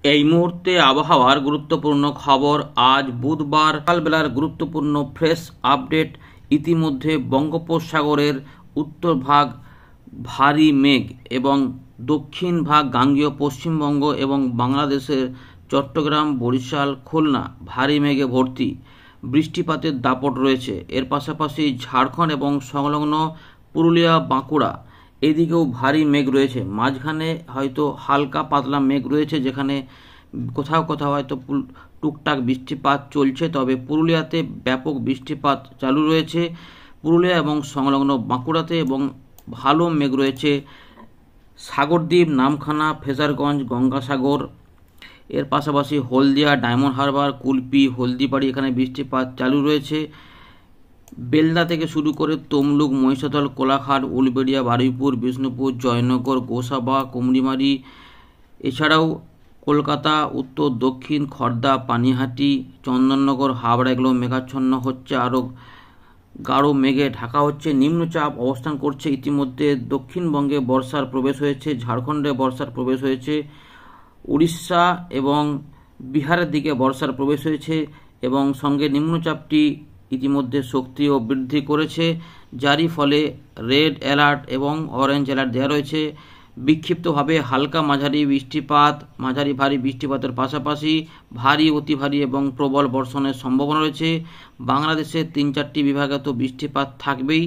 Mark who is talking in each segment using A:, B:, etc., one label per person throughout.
A: এই মুহূর্তে আবহাওয়ার গুরুত্বপূর্ণ খবর। আজ বুধবার সকালবেলার গুরুত্বপূর্ণ ফ্রেশ আপডেট। ইতিমধ্যে বঙ্গোপসাগরের উত্তর ভাগ ভারী মেঘ এবং দক্ষিণ ভাগ গাঙ্গেয় পশ্চিমবঙ্গ এবং বাংলাদেশের চট্টগ্রাম, বরিশাল, খুলনা ভারী মেঘে ভর্তি। বৃষ্টিপাতের দাপট রয়েছে। এর পাশাপাশি ঝাড়খণ্ড এবং সংলগ্ন পুরুলিয়া, বাঁকুড়া এদিকেও ভারী মেঘ রয়েছে। মাঝখানে হয়তো হালকা পাতলা মেঘ রয়েছে, যেখানে কোথাও কোথাও হয়তো টুকটাক বৃষ্টিপাত চলছে। তবে পুরুলিয়াতে ব্যাপক বৃষ্টিপাত চালু রয়েছে, পুরুলিয়া এবং সংলগ্ন বাঁকুড়াতে, এবং ভালো মেঘ রয়েছে সাগরদ্বীপ, নামখানা, ফেজারগঞ্জ, গঙ্গাসাগর। এর পাশাপাশি হলদিয়া, ডায়মন্ড হারবার, কুলপি, হলদিবাড়ি এখানে বৃষ্টিপাত চালু রয়েছে। বেলদা থেকে শুরু করে তমলুক, মহিষাদল, কোলাঘাট, উলবেড়িয়া, বারুইপুর, বিষ্ণুপুর, জয়নগর, গোসাবা, কুমড়িমারি, এছাড়াও কলকাতা, উত্তর দক্ষিণ, খড়দা, পানিহাটি, চন্দননগর, হাবড়া এগুলো মেঘাচ্ছন্ন হচ্ছে, আরও গাঢ় মেঘে ঢাকা হচ্ছে। নিম্নচাপ অবস্থান করছে। ইতিমধ্যে দক্ষিণবঙ্গে বর্ষার প্রবেশ হয়েছে, ঝাড়খণ্ডে বর্ষার প্রবেশ হয়েছে, উড়িষ্যা এবং বিহারের দিকে বর্ষার প্রবেশ হয়েছে, এবং সঙ্গে নিম্নচাপটি ইতিমধ্যে শক্তি ও বৃদ্ধি করেছে, যারই ফলে রেড অ্যালার্ট এবং অরেঞ্জ অ্যালার্ট দেওয়া রয়েছে। বিক্ষিপ্তভাবে হালকা মাঝারি বৃষ্টিপাত, মাঝারি ভারী বৃষ্টিপাতের পাশাপাশি ভারী, অতি ভারী এবং প্রবল বর্ষণের সম্ভাবনা রয়েছে। বাংলাদেশের ৩-৪টি বিভাগে তো বৃষ্টিপাত থাকবেই।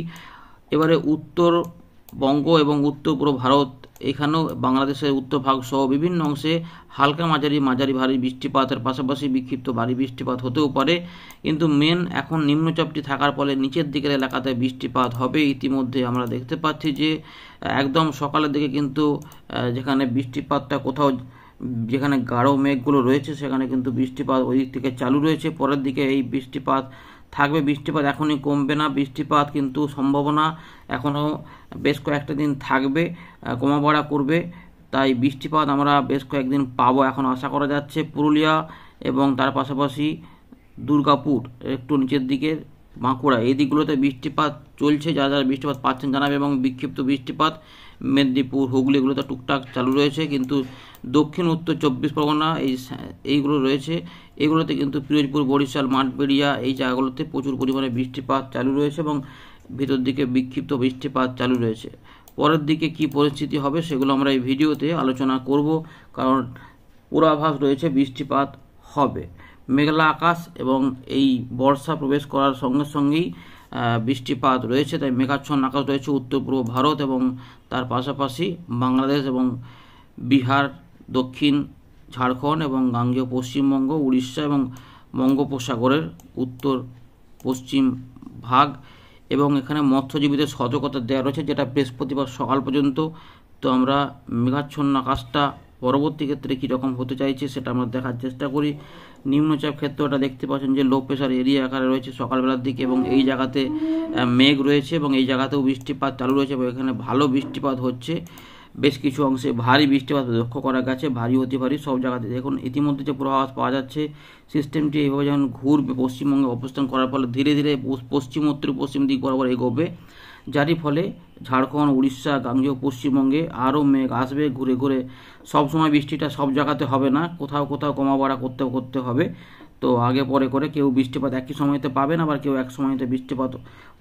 A: এবারে উত্তরবঙ্গ এবং উত্তর পূর্ব ভারত, এখানেও বাংলাদেশের উত্তর ভাগ সহ বিভিন্ন অংশে হালকা মাঝারি ভারী বৃষ্টিপাতের পাশাপাশি বিক্ষিপ্ত ভারী বৃষ্টিপাত হতেও পারে। কিন্তু মেন এখন নিম্নচাপটি থাকার ফলে নিচের দিকের এলাকাতে বৃষ্টিপাত হবে। ইতিমধ্যে আমরা দেখতে পাচ্ছি যে একদম সকালের দিকে কিন্তু যেখানে বৃষ্টিপাতটা কোথাও, যেখানে গাঢ় মেঘগুলো রয়েছে সেখানে কিন্তু বৃষ্টিপাত ওই দিক থেকে চালু রয়েছে। পরের দিকে এই বৃষ্টিপাত থাকবে। বৃষ্টিপাত এখনই কমবে না, বৃষ্টিপাত কিন্তু সম্ভাবনা এখনও বেশ কয়েকটা দিন থাকবে, কমা বাড়া করবে। তাই বৃষ্টিপাত আমরা বেশ কয়েকদিন পাবো এখন আশা করা যাচ্ছে। পুরুলিয়া এবং তার পাশাপাশি দুর্গাপুর, একটু নিচের দিকে বাঁকুড়া, এই দিকগুলোতে বৃষ্টিপাত চলছে। যারা যারা বৃষ্টিপাত পাচ্ছেন জানাবে। এবং বিক্ষিপ্ত বৃষ্টিপাত মেদিনীপুর, হুগলি এগুলোতে টুকটাক চালু রয়েছে। কিন্তু দক্ষিণ উত্তর 24 পরগনা এইগুলো রয়েছে, এগুলোতে কিন্তু পিরোজপুর, বরিশাল, মাঠবেড়িয়া এই জায়গাগুলোতে প্রচুর পরিমাণে বৃষ্টিপাত চালু রয়েছে এবং ভিতর দিকে বিক্ষিপ্ত বৃষ্টিপাত চালু রয়েছে। পরের দিকে কি পরিস্থিতি হবে সেগুলো আমরা এই ভিডিওতে আলোচনা করব, কারণ পূর্বাভাস রয়েছে বৃষ্টিপাত হবে। মেঘলা আকাশ এবং এই বর্ষা প্রবেশ করার সঙ্গে সঙ্গেই বৃষ্টিপাত রয়েছে। তাই মেঘাচ্ছন্ন আকাশ রয়েছে উত্তর পূর্ব ভারত এবং তার পাশাপাশি বাংলাদেশ এবং বিহার, দক্ষিণ ঝাড়খণ্ড এবং গাঙ্গেয় পশ্চিমবঙ্গ, উড়িষ্যা এবং বঙ্গোপসাগরের উত্তর পশ্চিম ভাগ। এবং এখানে মৎস্যজীবীদের সতর্কতা দেওয়া রয়েছে, যেটা বৃহস্পতিবার সকাল পর্যন্ত। তো আমরা মেঘাচ্ছন্ন আকাশটা পরবর্তী ক্ষেত্রে কীরকম হতে চাইছে সেটা আমরা দেখার চেষ্টা করি। নিম্নচাপ ক্ষেত্রটা দেখতে পাচ্ছেন যে লো প্রেশার এরিয়া আকারে রয়েছে সকালবেলার দিকে, এবং এই জায়গাতে মেঘ রয়েছে এবং এই জায়গাতেও বৃষ্টিপাত চালু রয়েছে এবং এখানে ভালো বৃষ্টিপাত হচ্ছে। বেশ কিছু অংশে ভারী বৃষ্টিপাত লক্ষ্য করা গেছে, ভারী অতি ভারী সব জায়গাতে। দেখুন ইতিমধ্যে যে পূর্বাভাস পাওয়া যাচ্ছে, সিস্টেমটি এইভাবে যখন ঘুরবে পশ্চিমবঙ্গে অবস্থান করার ফলে ধীরে ধীরে পশ্চিম উত্তর পশ্চিম দিক বরাবর এগোবে, যারই ফলে ঝাড়খণ্ড, উড়িষ্যা, গাঙ্গেয় পশ্চিমবঙ্গে আরও মেঘ আসবে ঘুরে ঘুরে। সবসময় বৃষ্টিটা সব জায়গাতে হবে না, কোথাও কোথাও কমা বাড়া করতে হবে। তো আগে পরে করে কেউ বৃষ্টিপাত একই সময়তে পাবেন, আবার কেউ এক সময়তে বৃষ্টিপাত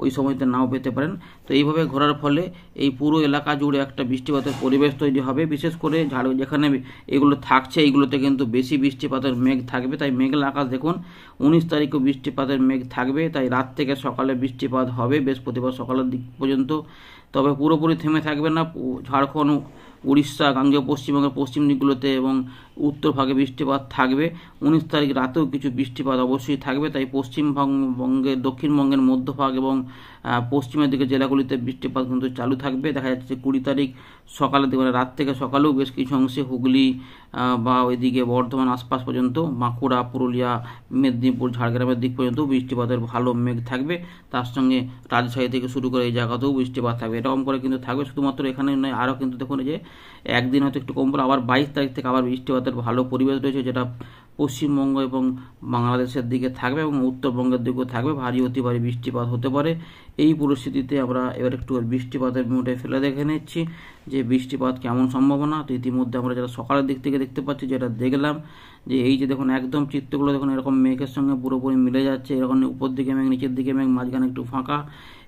A: ওই সময়তে নাও পেতে পারেন। তো এইভাবে ঘোরার ফলে এই পুরো এলাকা জুড়ে একটা বৃষ্টিপাতের পরিবেশ তৈরি হবে। বিশেষ করে যেখানে এগুলো থাকছে এইগুলোতে কিন্তু বেশি বৃষ্টিপাতের মেঘ থাকবে। তাই মেঘলা আকাশ দেখুন, 19 তারিখও বৃষ্টিপাতের মেঘ থাকবে। তাই রাত থেকে সকালে বৃষ্টিপাত হবে বৃহস্পতিবার সকালের দিক পর্যন্ত। তবে পুরোপুরি থেমে থাকবে না। ঝাড়খণ্ড, উড়িষ্যা, গাঙ্গেয় পশ্চিমবঙ্গের পশ্চিম দিকগুলোতে এবং উত্তর ভাগে বৃষ্টিপাত থাকবে। 19 তারিখ রাতেও কিছু বৃষ্টিপাত অবশ্যই থাকবে। তাই পশ্চিমবঙ্গের, দক্ষিণবঙ্গের মধ্যভাগ এবং পশ্চিমের দিকে জেলাগুলিতে বৃষ্টিপাত কিন্তু চালু থাকবে। দেখা যাচ্ছে 20 তারিখ সকালের দিকে, রাত থেকে সকালেও বেশ কিছু অংশে হুগলি বা ওইদিকে বর্ধমান আশপাশ পর্যন্ত, বাঁকুড়া, পুরুলিয়া, মেদিনীপুর, ঝাড়গ্রামের দিক পর্যন্ত বৃষ্টিপাতের ভালো মেঘ থাকবে। তার সঙ্গে রাজশাহী থেকে শুরু করে এই জায়গাতেও বৃষ্টিপাত থাকবে। এরকম করে কিন্তু থাকবে। শুধুমাত্র এখানে নয়, আরও কিন্তু দেখুন যে একদিন হয়তো একটু কম পড়ে, আবার 22 তারিখ থেকে আবার বৃষ্টিপাতের ভালো পরিবেশ রয়েছে, যেটা পশ্চিমবঙ্গ এবং বাংলাদেশের দিকে থাকবে এবং উত্তরবঙ্গের দিকেও থাকবে, ভারী অতি ভারী বৃষ্টিপাত হতে পারে। এই পরিস্থিতিতে আমরা এবার একটু বৃষ্টিপাতের মোটে ফেলে দেখে নিচ্ছি যে বৃষ্টিপাত কেমন সম্ভাবনা। তো ইতিমধ্যে আমরা যেটা সকালের দিক থেকে দেখতে পাচ্ছি, যেটা দেখলাম যে এই যে দেখুন একদম চিত্রগুলো দেখুন এরকম মেঘের সঙ্গে পুরোপুরি মিলে যাচ্ছে, এরকম উপর দিকে মেঘ, নিচের দিকে মেঘ, মাঝখানে একটু ফাঁকা।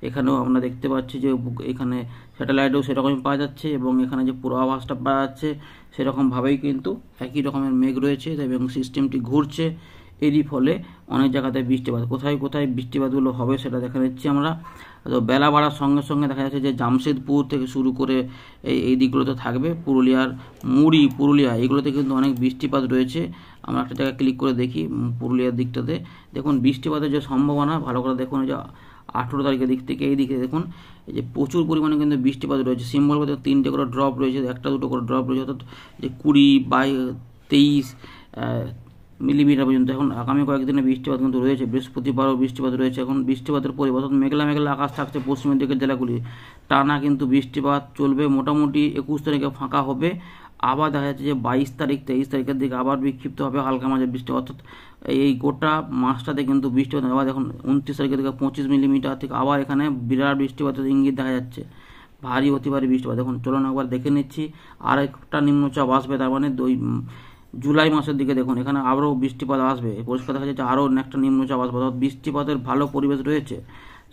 A: এখানেও আমরা দেখতে পাচ্ছি যে এখানে স্যাটেলাইটেও সেরকমই পাওয়া যাচ্ছে এবং এখানে যে পূর্বাভাসটা পাওয়া যাচ্ছে সেরকমভাবেই কিন্তু একই রকমের মেঘ রয়েছে এবং সিস্টেমটি ঘুরছে। এরই ফলে অনেক জায়গাতে বৃষ্টিপাত, কোথায় কোথায় বৃষ্টিপাতগুলো হবে সেটা দেখা যাচ্ছে আমরা। তো বেলা বাড়ার সঙ্গে সঙ্গে দেখা যাচ্ছে যে জামশেদপুর থেকে শুরু করে এই দিকগুলোতে থাকবে, পুরুলিয়ার মুড়ি, পুরুলিয়া এইগুলোতে কিন্তু অনেক বৃষ্টিপাত রয়েছে। আমরা একটা জায়গায় ক্লিক করে দেখি পুরুলিয়ার দিকটাতে, দেখুন বৃষ্টিপাতের যে সম্ভাবনা ভালো করে দেখুন। যে 18 তারিখের দিক থেকে এই দিকে দেখুন এই যে প্রচুর পরিমাণে কিন্তু বৃষ্টিপাত রয়েছে। সিম্বল বলতে 3টে করে ড্রপ রয়েছে, একটা দুটো করে ড্রপ রয়েছে, অর্থাৎ যে 20-23 মিলিমিটার পর্যন্ত এখন আগামী কয়েকদিনে বৃষ্টিপাত কিন্তু রয়েছে। বৃহস্পতিবারও বৃষ্টিপাত রয়েছে। এখন বৃষ্টিপাতের পরিবর্তন, মেঘলা মেঘলা আকাশ থাকছে পশ্চিমের দিকের জেলাগুলি, টানা কিন্তু বৃষ্টিপাত চলবে। মোটামুটি 21 তারিখে ফাঁকা হবে, আবার দেখা যাচ্ছে যে 22 তারিখ 23 তারিখের দিকে আবার বিক্ষিপ্ত হবে হালকা মাঝে বৃষ্টি, অর্থাৎ এই গোটা মাসটাতে কিন্তু বৃষ্টিপাত। আবার দেখুন 29 তারিখের দিকে 25 মিলিমিটার থেকে আবার এখানে বিরাট বৃষ্টিপাতের ইঙ্গিত দেখা যাচ্ছে, ভারী অতি ভারী বৃষ্টিপাত। দেখুন চলুন একবার দেখে নিচ্ছি, আর একটা নিম্নচাপ আসবে, তার মানে জুলাই মাসের দিকে দেখুন এখানে আরও বৃষ্টিপাত আসবে, পরিষ্কার দেখা যাচ্ছে আরও একটা নিম্নচাপ আসবে, অর্থাৎ বৃষ্টিপাতের ভালো পরিবেশ রয়েছে।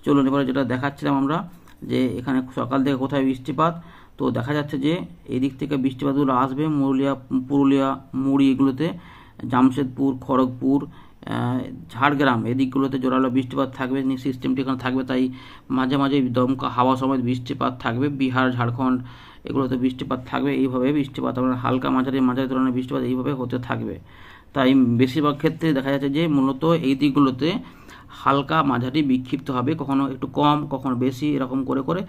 A: চলুন এবারে যেটা দেখাচ্ছিলাম আমরা যে এখানে সকাল থেকে কোথায় বৃষ্টিপাত, তো দেখা যাচ্ছে যে এই দিক থেকে বৃষ্টিপাতগুলো আসবে পুরুলিয়া, মুড়ি এগুলোতে, জামশেদপুর, খড়গপুর, ঝাড়গ্রাম এদিকগুলোতে জোরালো বৃষ্টিপাত থাকবে। সিস্টেমটি এখানে থাকবে, তাই মাঝে মাঝে দমকা হাওয়া সমেত বৃষ্টিপাত থাকবে। বিহার, ঝাড়খণ্ড এগুলোতে বৃষ্টিপাত থাকবে। এইভাবে বৃষ্টিপাত আমরা হালকা মাঝারি ধরনের বৃষ্টিপাত এইভাবে হতে থাকবে। তাই বেশিরভাগ ক্ষেত্রে দেখা যাচ্ছে যে মূলত এই দিকগুলোতে হালকা মাঝারি বিক্ষিপ্ত হবে, কখনো একটু কম কখনো বেশি, এরকম করে করে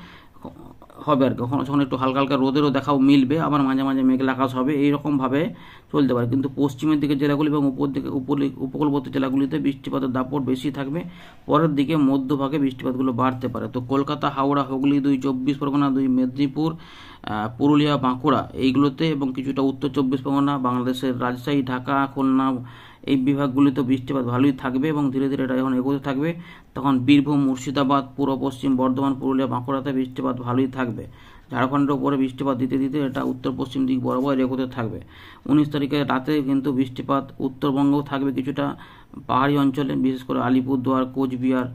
A: হবে আর কখনো যখন একটু হালকা হালকা রোদেরও দেখাও মিলবে, আবার মাঝে মাঝে মেঘলা আকাশ হবে, এইরকমভাবে চলতে পারে। কিন্তু পশ্চিমের দিকে জেলাগুলি এবং উপকূলবর্তী জেলাগুলিতে বৃষ্টিপাতের দাপট বেশি থাকবে। পরের দিকে মধ্যভাগে বৃষ্টিপাতগুলো বাড়তে পারে। তো কলকাতা, হাওড়া, হুগলি 2, 24 পরগনা 2, মেদিনীপুর, পুরুলিয়া, বাঁকুড়া এইগুলোতে এবং কিছুটা উত্তর 24 পরগনা, বাংলাদেশের রাজশাহী, ঢাকা, খুলনা এই বিভাগগুলিতে বৃষ্টিপাত ভালোই থাকবে এবং ধীরে ধীরে এটা যখন এগোতে থাকবে তখন বীরভূম, মুর্শিদাবাদ, পূর্ব পশ্চিম বর্ধমান, পুরুলিয়া, বাঁকুড়াতে বৃষ্টিপাত ভালোই থাকবে। ঝাড়খণ্ডের উপরে বৃষ্টিপাত দিতে দিতে এটা উত্তর পশ্চিম দিক বরাবর এগোতে থাকবে। 19 তারিখে রাতে কিন্তু বৃষ্টিপাত উত্তরবঙ্গেও থাকবে, কিছুটা পাহাড়ি অঞ্চলে, বিশেষ করে আলিপুরদুয়ার, কোচবিহার,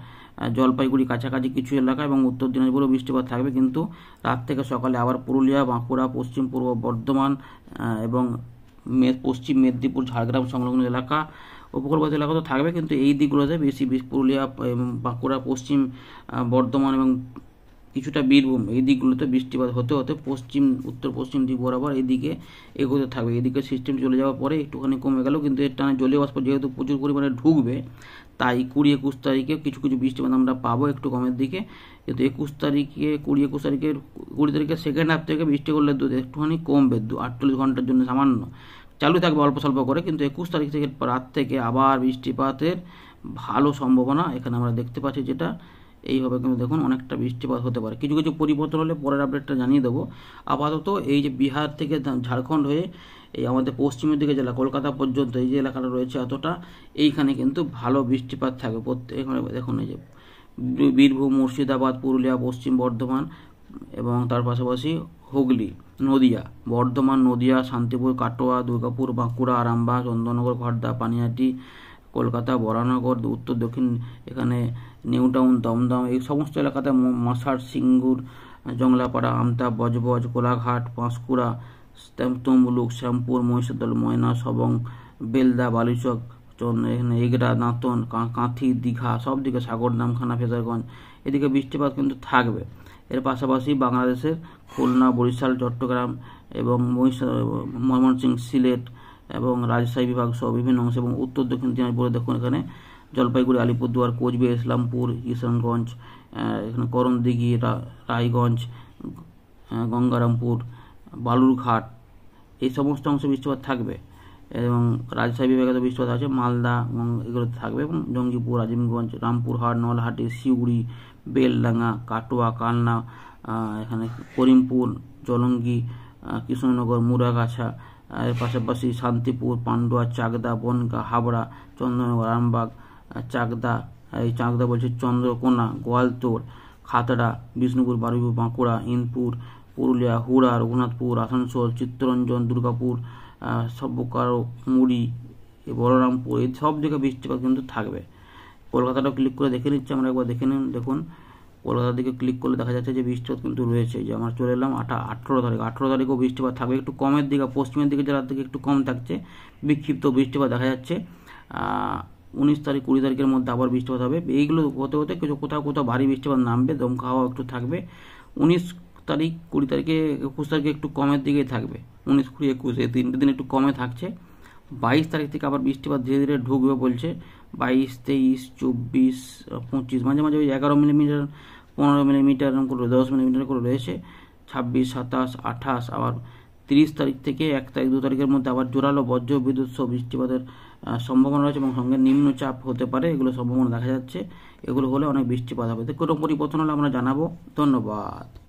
A: জলপাইগুড়ি কাছাকাছি কিছু এলাকা এবং উত্তর দিনাজপুরেও বৃষ্টিপাত থাকবে। কিন্তু রাত থেকে সকালে আবার পুরুলিয়া, বাঁকুড়া, পশ্চিম পূর্ব বর্ধমান এবং পশ্চিম মেদিনীপুর, ঝাড়গ্রাম সংলগ্ন এলাকা, উপকূলবর্তী এলাকা তো থাকবে, কিন্তু এই দিকগুলোতে বেশি পুরুলিয়া, বাঁকুড়া, পশ্চিম বর্ধমান এবং কিছুটা বীরভূম এই দিকগুলোতে বৃষ্টিপাত হতে হতে উত্তর পশ্চিম দিক বরাবর এইদিকে এগোতে থাকবে। এদিকে সিস্টেম চলে যাওয়ার পরে একটুখানি কমে গেল, কিন্তু এর টানে জলীয় বাষ্প যেহেতু প্রচুর পরিমাণে ঢুকবে, তাই 20-21 তারিখে কিছু কিছু বৃষ্টিপাত আমরা পাবো একটু কমের দিকে। কিন্তু 21 তারিখে 20 তারিখে সেকেন্ড হাফ থেকে বৃষ্টি করলে একটুখানি কমবে, 48 ঘন্টার জন্য সামান্য চালু থাকবে অল্প স্বল্প করে। কিন্তু 21 তারিখ থেকে রাত থেকে আবার বৃষ্টিপাতের ভালো সম্ভাবনা এখানে আমরা দেখতে পাচ্ছি, যেটা এইভাবে কিন্তু দেখুন অনেকটা বৃষ্টিপাত হতে পারে। কিছু কিছু পরিবর্তন হলে পরের আপডেটটা জানিয়ে দেবো। আপাতত এই যে বিহার থেকে ঝাড়খণ্ড হয়ে এই আমাদের পশ্চিমের দিকে জেলা কলকাতা পর্যন্ত এই যে এলাকাটা রয়েছে এতটা, এইখানে কিন্তু ভালো বৃষ্টিপাত থাকবে। এখানে দেখুন এই যে বীরভূম, মুর্শিদাবাদ, পুরুলিয়া, পশ্চিম বর্ধমান এবং তার পাশাপাশি হুগলি, নদিয়া, বর্ধমান, নদিয়া, শান্তিপুর, কাটোয়া, দুর্গাপুর, বাঁকুড়া, আরামবাগ, চন্দননগর, খড়দা, পানিহাটি, কলকাতা, বরানগর, উত্তর দক্ষিণ এখানে নিউটাউন, দমদম এই সমস্ত এলাকাতে, মশার, সিঙ্গুর, জংলাপাড়া, আমতা, বজবজ, কোলাঘাট, পাঁশকুড়া, তমলুক, শ্যামপুর, মহিষাদল, ময়না, সবং, বেলদা, বালুচক, এখানে এগরা, দাঁতন, কাঁথি, দীঘা সব দিকে, সাগরদাম, খানা, ফেজারগঞ্জ এদিকে বৃষ্টিপাত কিন্তু থাকবে। এর পাশাপাশি বাংলাদেশের খুলনা, বরিশাল, চট্টগ্রাম এবং ময়মনসিংহ, সিলেট এবং রাজশাহী বিভাগ সহ বিভিন্ন অংশ এবং উত্তর দক্ষিণ দিনাজপুরে দেখুন এখানে জলপাইগুড়ি, আলিপুরদুয়ার, কোচবিহার, ইসলামপুর, কিশনগঞ্জ, এখানে করণদিঘি, রায়গঞ্জ, গঙ্গারামপুর, বালুরঘাট এই সমস্ত অংশে বৃষ্টিপাত থাকবে এবং রাজশাহী বিভাগে তো বৃষ্টিপাত আছে, মালদা এগুলোতে থাকবে এবং জঙ্গিপুর, আজিমগঞ্জ, রামপুরহাট, নলহাটি, সিউড়ি, বেলডাঙ্গা, কাটোয়া, কালনা, এখানে করিমপুর, জলঙ্গি, কৃষ্ণনগর, মুরাগাছা, এর পাশাপাশি শান্তিপুর, পান্ডুয়া, চাকদা, বনগাঁ, হাবড়া, চন্দননগর, আরামবাগ, চাকদা, এই চাকদা বলছে চন্দ্রকোনা, গোয়ালতোড়, খাতড়া, বিষ্ণুপুর, বারুইপুর, বাঁকুড়া, ইনপুর, পুরুলিয়া, হুড়া, রঘুনাথপুর, আসানসোল, চিত্তরঞ্জন, দুর্গাপুর, সব বোকারো, মুড়ি, বলরামপুর, এই সব জায়গায় বৃষ্টিপাত কিন্তু থাকবে। কলকাতাটাও ক্লিক করে দেখে নিচ্ছে আমরা, একবার দেখে নিন। দেখুন কলকাতার দিকে ক্লিক করলে দেখা যাচ্ছে যে বৃষ্টিপাত কিন্তু রয়েছে। যে আমরা চলে এলাম 18 তারিখ, 18 তারিখও বৃষ্টিপাত থাকবে, একটু কমের দিকে, পশ্চিমের দিকে জেলার দিকে একটু কম থাকছে, বিক্ষিপ্ত বৃষ্টিপাত দেখা যাচ্ছে। 19 তারিখ 20 তারিখের মধ্যে আবার বৃষ্টিপাত হবে। এইগুলো হতে হতে কিছু কোথাও কোথাও ভারী বৃষ্টিপাত নামবে, দমকা হাওয়া একটু থাকবে। 19 তারিখ 20 তারিখে 21 তারিখে একটু কমের দিকেই থাকবে, 19, 20, 21 এই 3টে দিন একটু কমে থাকছে। 22 তারিখ থেকে আবার বৃষ্টিপাত ধীরে ধীরে ঢুকবে বলছে। 22, 23, 24, 25, মাঝে মাঝে ওই 11 মিলিমিটার, 15 মিলিমিটার এরকম করে, 10 মিলিমিটার করে রয়েছে। 26, 27, 28, আবার 30 তারিখ থেকে 1 তারিখ 2 তারিখের মধ্যে আবার জোরালো বজ্র বিদ্যুৎ সহ বৃষ্টিপাতের সম্ভাবনা রয়েছে এবং সঙ্গে নিম্নচাপ হতে পারে, এগুলো সম্ভাবনা দেখা যাচ্ছে। এগুলো হলে অনেক বৃষ্টিপাত হবে। তো কোনো পরিবর্তন হলে আমরা জানাবো। ধন্যবাদ।